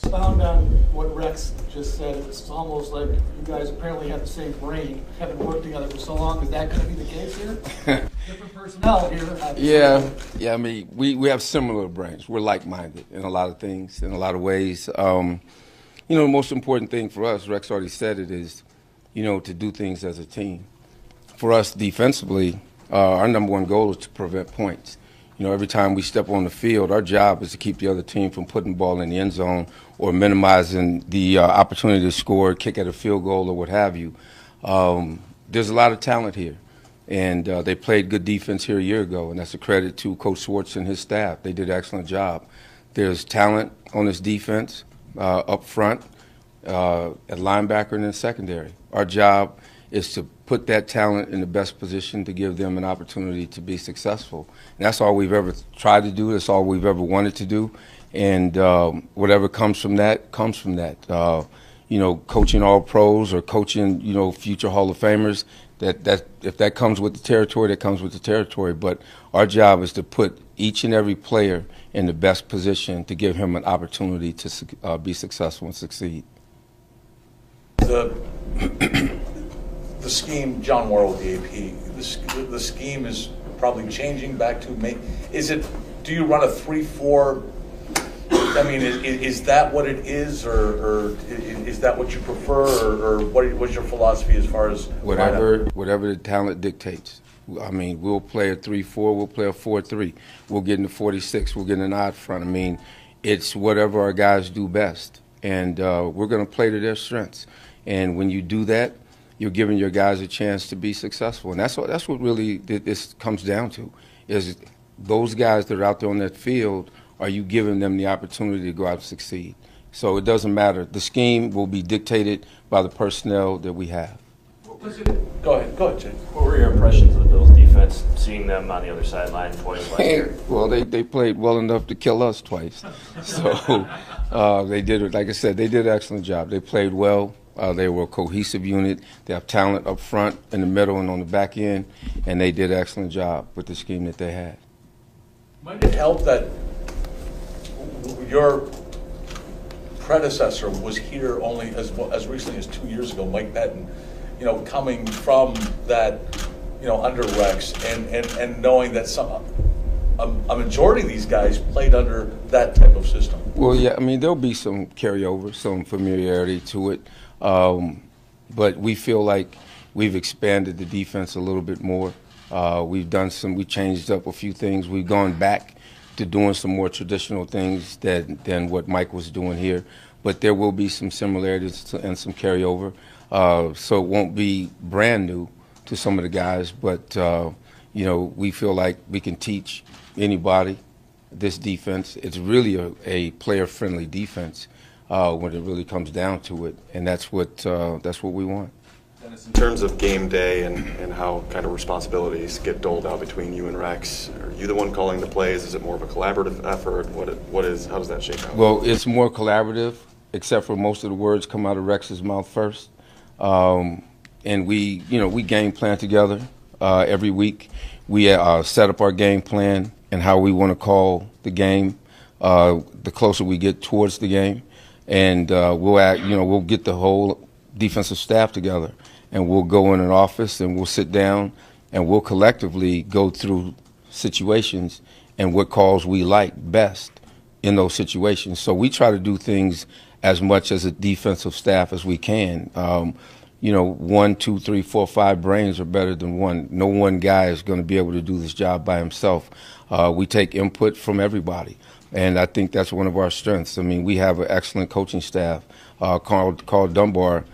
Expound on what Rex just said. It's almost like you guys apparently have the same brain, having worked together for so long. Is that going to be the case here? Different personnel here. Yeah. I mean, we have similar brains. We're like-minded in a lot of things, in a lot of ways. The most important thing for us, Rex already said it, is, to do things as a team. For us defensively, our number one goal is to prevent points. Every time we step on the field, our job is to keep the other team from putting the ball in the end zone or minimizing the opportunity to score, kick at a field goal, or what have you. There's a lot of talent here, and they played good defense here a year ago, and that's a credit to Coach Schwartz and his staff. They did an excellent job. There's talent on this defense up front, at linebacker, and in secondary. Our job is to put that talent in the best position to give them an opportunity to be successful. And that's all we've ever tried to do. That's all we've ever wanted to do. And whatever comes from that, comes from that. Coaching all pros or coaching, future Hall of Famers, that if that comes with the territory, that comes with the territory. But our job is to put each and every player in the best position to give him an opportunity to be successful and succeed. The scheme, John Morrow with the AP, the scheme is probably changing back to do you run a 3-4? I mean, is that what it is, or is that what you prefer, or what's your philosophy as far as whatever the talent dictates? I mean, we'll play a 3-4, we'll play a 4-3, we'll get into 46, we'll get an odd front. I mean, it's whatever our guys do best, and we're going to play to their strengths. And when you do that, you're giving your guys a chance to be successful. And that's what really this comes down to, is those guys that are out there on that field, are you giving them the opportunity to go out and succeed? So it doesn't matter. The scheme will be dictated by the personnel that we have. Go ahead, Jay. What were your impressions of the Bills' defense, seeing them on the other sideline twice last year? Well, they played well enough to kill us twice. So they did, like I said, they did an excellent job. They played well. They were a cohesive unit. They have talent up front, in the middle, and on the back end, and they did an excellent job with the scheme that they had. Might it help that your predecessor was here only as recently as 2 years ago, Mike Pettin, coming from that, under Rex, and knowing that a majority of these guys played under that type of system? Well, yeah, I mean, there'll be some carryover, some familiarity to it. But we feel like we've expanded the defense a little bit more. We changed up a few things. We've gone back to doing some more traditional things than what Mike was doing here. But there will be some similarities and some carryover. So it won't be brand new to some of the guys, but, we feel like we can teach anybody this defense. It's really a player-friendly defense. When it really comes down to it, and that's what we want. In terms of game day and how kind of responsibilities get doled out between you and Rex, are you the one calling the plays? Is it more of a collaborative effort? How does that shake out? Well, it's more collaborative, except for most of the words come out of Rex's mouth first. And we game plan together every week. We set up our game plan and how we want to call the game the closer we get towards the game. And we'll get the whole defensive staff together, and we'll go in an office and we'll sit down and we'll collectively go through situations and what calls we like best in those situations. So we try to do things as much as a defensive staff as we can. 1, 2, 3, 4, 5 brains are better than one. No one guy is going to be able to do this job by himself. We take input from everybody. And I think that's one of our strengths. I mean, we have an excellent coaching staff. Carl Dunbar,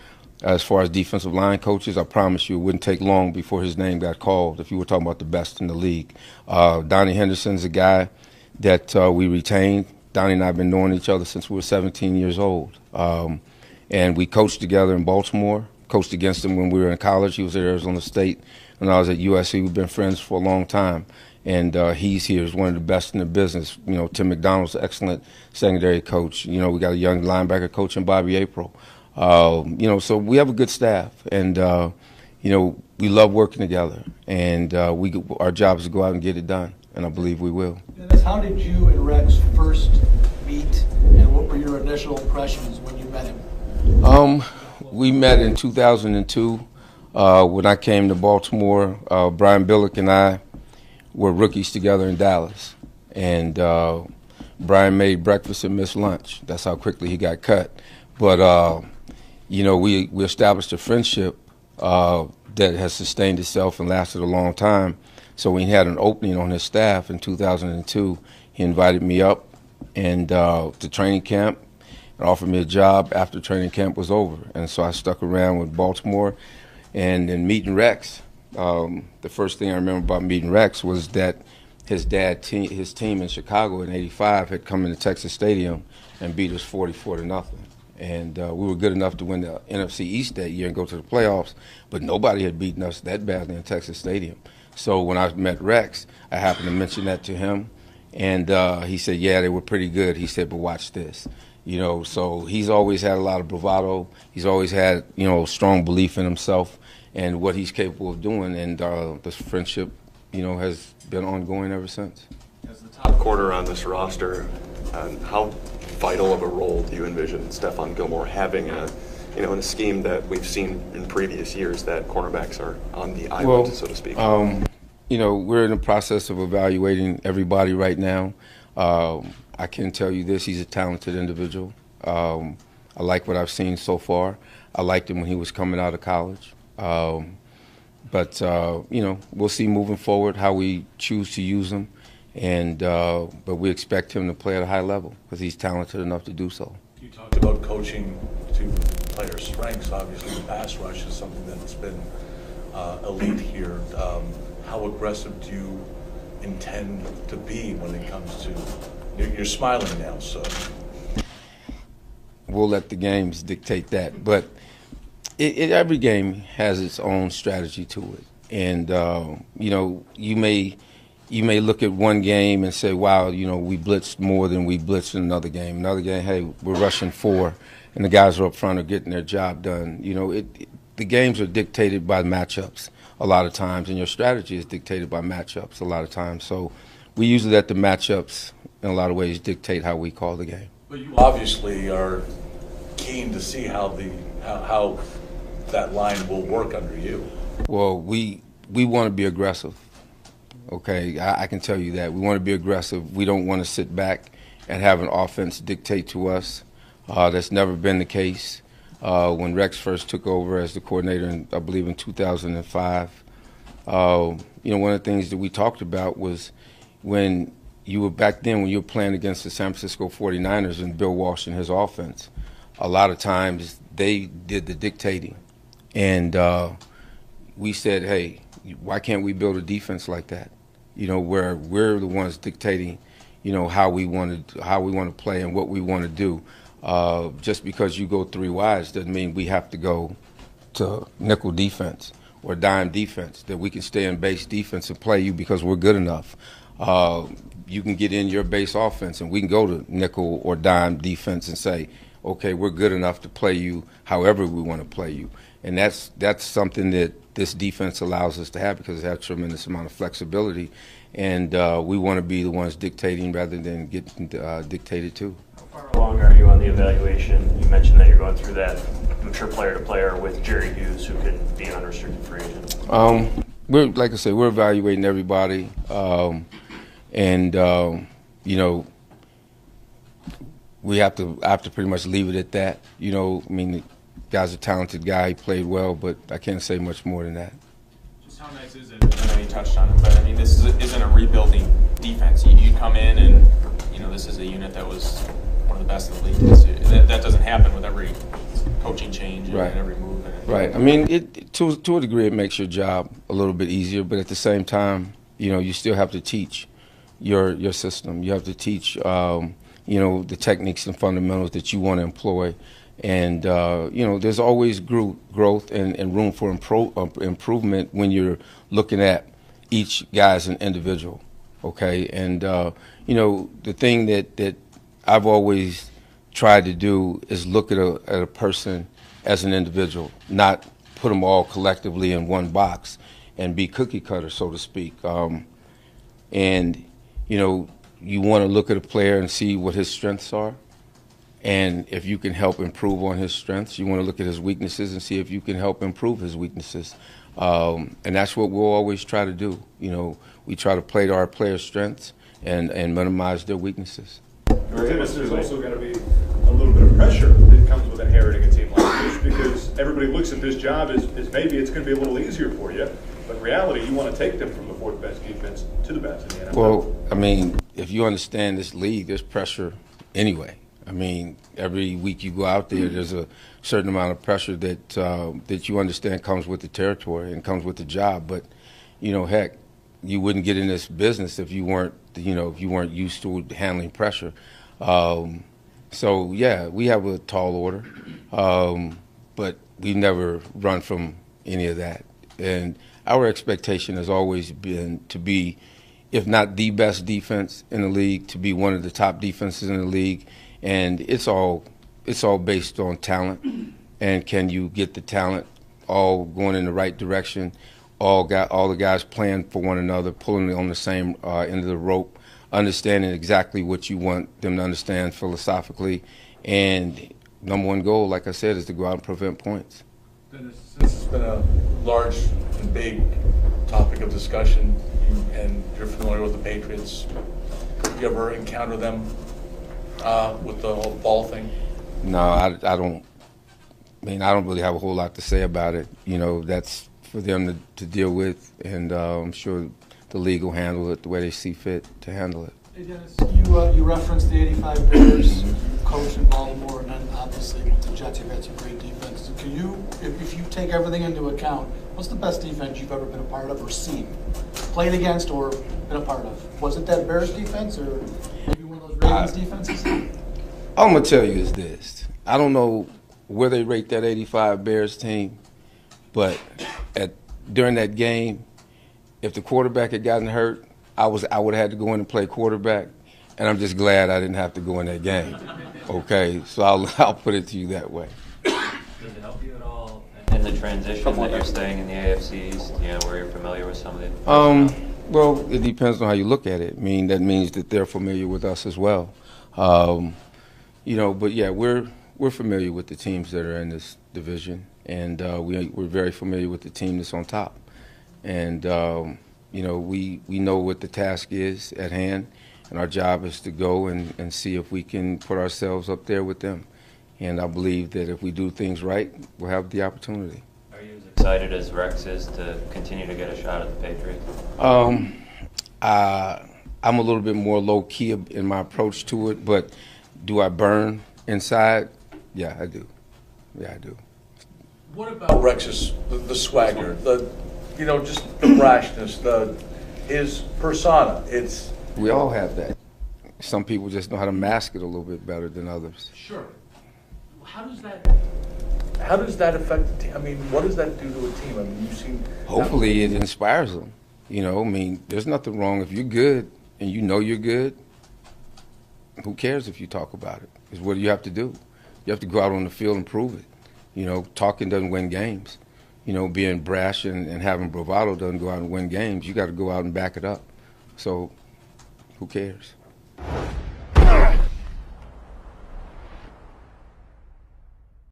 as far as defensive line coaches, I promise you it wouldn't take long before his name got called if you were talking about the best in the league. Donnie Henderson's a guy that we retained. Donnie and I have been knowing each other since we were 17 years old. And we coached together in Baltimore, coached against him when we were in college. He was at Arizona State, and I was at USC. We've been friends for a long time. And he's here. He's one of the best in the business. Tim McDonald's an excellent secondary coach. We got a young linebacker coach in Bobby April. So we have a good staff. And, we love working together. And our job is to go out and get it done. And I believe we will. Dennis, how did you and Rex first meet, and what were your initial impressions when you met him? We met in 2002 when I came to Baltimore. Brian Billick and I were rookies together in Dallas, and Brian made breakfast and missed lunch. That's how quickly he got cut. But we established a friendship that has sustained itself and lasted a long time. So when he had an opening on his staff in 2002, he invited me up and to training camp and offered me a job after training camp was over. And so I stuck around with Baltimore. And in meeting Rex, the first thing I remember about meeting Rex was that his team in Chicago in '85 had come into Texas Stadium and beat us 44-0. And we were good enough to win the NFC East that year and go to the playoffs, but nobody had beaten us that badly in Texas Stadium. So when I met Rex, I happened to mention that to him, and he said, yeah, they were pretty good. He said, but watch this. So he's always had a lot of bravado. He's always had, strong belief in himself and what he's capable of doing, and this friendship, has been ongoing ever since. As the top corner on this roster, how vital of a role do you envision Stephon Gilmore having in a scheme that we've seen in previous years that cornerbacks are on the island, so to speak? We're in the process of evaluating everybody right now. I can tell you this, he's a talented individual. I like what I've seen so far. I liked him when he was coming out of college. But we'll see moving forward how we choose to use him. But we expect him to play at a high level because he's talented enough to do so. You talked about coaching to player strengths. Obviously, the pass rush is something that's been elite here. How aggressive do you intend to be when it comes to? You're smiling now, so. We'll let the games dictate that, but every game has its own strategy to it, and you may look at one game and say, wow, we blitzed more than we blitzed in another game. Another game, hey, we're rushing 4, and the guys are up front are getting their job done. The games are dictated by matchups a lot of times, and your strategy is dictated by matchups a lot of times. So we usually let the matchups, in a lot of ways, dictate how we call the game. But you obviously are keen to see how that line will work under you. Well, we want to be aggressive. Okay, I can tell you that. We want to be aggressive. We don't want to sit back and have an offense dictate to us. That's never been the case. When Rex first took over as the coordinator, I believe in 2005, one of the things that we talked about was when you were playing against the San Francisco 49ers and Bill Walsh and his offense, a lot of times they did the dictating. And we said, hey, why can't we build a defense like that? Where we're the ones dictating, how we want to play and what we want to do. Just because you go 3 wides doesn't mean we have to go to nickel defense or dime defense, that we can stay in base defense and play you because we're good enough. You can get in your base offense and we can go to nickel or dime defense and say, okay, we're good enough to play you however we want to play you. And that's something that this defense allows us to have because it has a tremendous amount of flexibility. And we want to be the ones dictating rather than getting dictated to. How far along are you on the evaluation? You mentioned that you're going through that mature player to player with Jerry Hughes, who could be an unrestricted free agent. Like I said, we're evaluating everybody. We have to pretty much leave it at that. The guy's a talented guy. He played well, but I can't say much more than that. Just how nice is it? I know you touched on it, but this isn't a rebuilding defense. You come in and this is a unit that was one of the best in the league. That doesn't happen with every coaching change and every move. Right. To a degree, it makes your job a little bit easier, but at the same time, you still have to teach your system. You have to teach, the techniques and fundamentals that you want to employ. And, there's always growth and room for improvement when you're looking at each guy as an individual, okay? And, the thing that I've always tried to do is look at a person as an individual, not put them all collectively in one box and be cookie cutter, so to speak. You want to look at a player and see what his strengths are And if you can help improve on his strengths, you want to look at his weaknesses and see if you can help improve his weaknesses. And that's what we'll always try to do. You know, we try to play to our players' strengths and minimize their weaknesses. There's also going to be a little bit of pressure that comes with inheriting a team like this, because everybody looks at this job as maybe it's going to be a little easier for you, but in reality, you want to take them from the fourth best defense to the best in the NFL. Well, I mean, if you understand this league, there's pressure anyway. I mean, every week you go out there, there's a certain amount of pressure that that you understand comes with the territory and comes with the job. But, you know, heck, you wouldn't get in this business if you weren't, you know, if you weren't used to handling pressure. So yeah, we have a tall order, but we never run from any of that. And our expectation has always been to be, if not the best defense in the league, to be one of the top defenses in the league. And it's all based on talent, and can you get the talent all going in the right direction, all the guys playing for one another, pulling on the same end of the rope, understanding exactly what you want them to understand philosophically. And number one goal, like I said, is to go out and prevent points. This has been a large and big topic of discussion, and you're familiar with the Patriots. You ever encounter them with the whole ball thing? No, I don't. I mean, I don't really have a whole lot to say about it. You know, that's for them to deal with, and I'm sure the league will handle it the way they see fit to handle it. Hey Dennis, you referenced the '85 Bears, you coached in Baltimore, and then obviously the Jets have had some great defense. So can you, if you take everything into account, what's the best defense you've ever been a part of or seen, played against or been a part of? Was it that Bears defense or maybe one of those Ravens defenses? All I'm gonna tell you is this: I don't know where they rate that '85 Bears team, but during that game, if the quarterback had gotten hurt, I would have had to go in and play quarterback, and I'm just glad I didn't have to go in that game. Okay, so I'll put it to you that way. Does it help you at all in the transition that you're staying in the AFC East, you know, where you're familiar with some of the Well, it depends on how you look at it. I mean, that means that they're familiar with us as well. You know, but yeah, we're familiar with the teams that are in this division, and we're very familiar with the team that's on top. And you know, we know what the task is at hand, and our job is to go and see if we can put ourselves up there with them. And I believe that if we do things right, we'll have the opportunity. Are you as excited as Rex is to continue to get a shot at the Patriots? I'm a little bit more low-key in my approach to it, but do I burn inside? Yeah, I do. Yeah, I do. What about Rex's the swagger, you know, just the brashness, his persona? We all have that. Some people just know how to mask it a little bit better than others. Sure. How does that affect the team? I mean, what does that do to a team? I mean, you've seen. Hopefully, it inspires them. You know, I mean, there's nothing wrong if you're good and you know you're good. Who cares if you talk about it? It's what you have to do. You have to go out on the field and prove it. You know, talking doesn't win games. You know, being brash and having bravado doesn't go out and win games. You got to go out and back it up. So, who cares?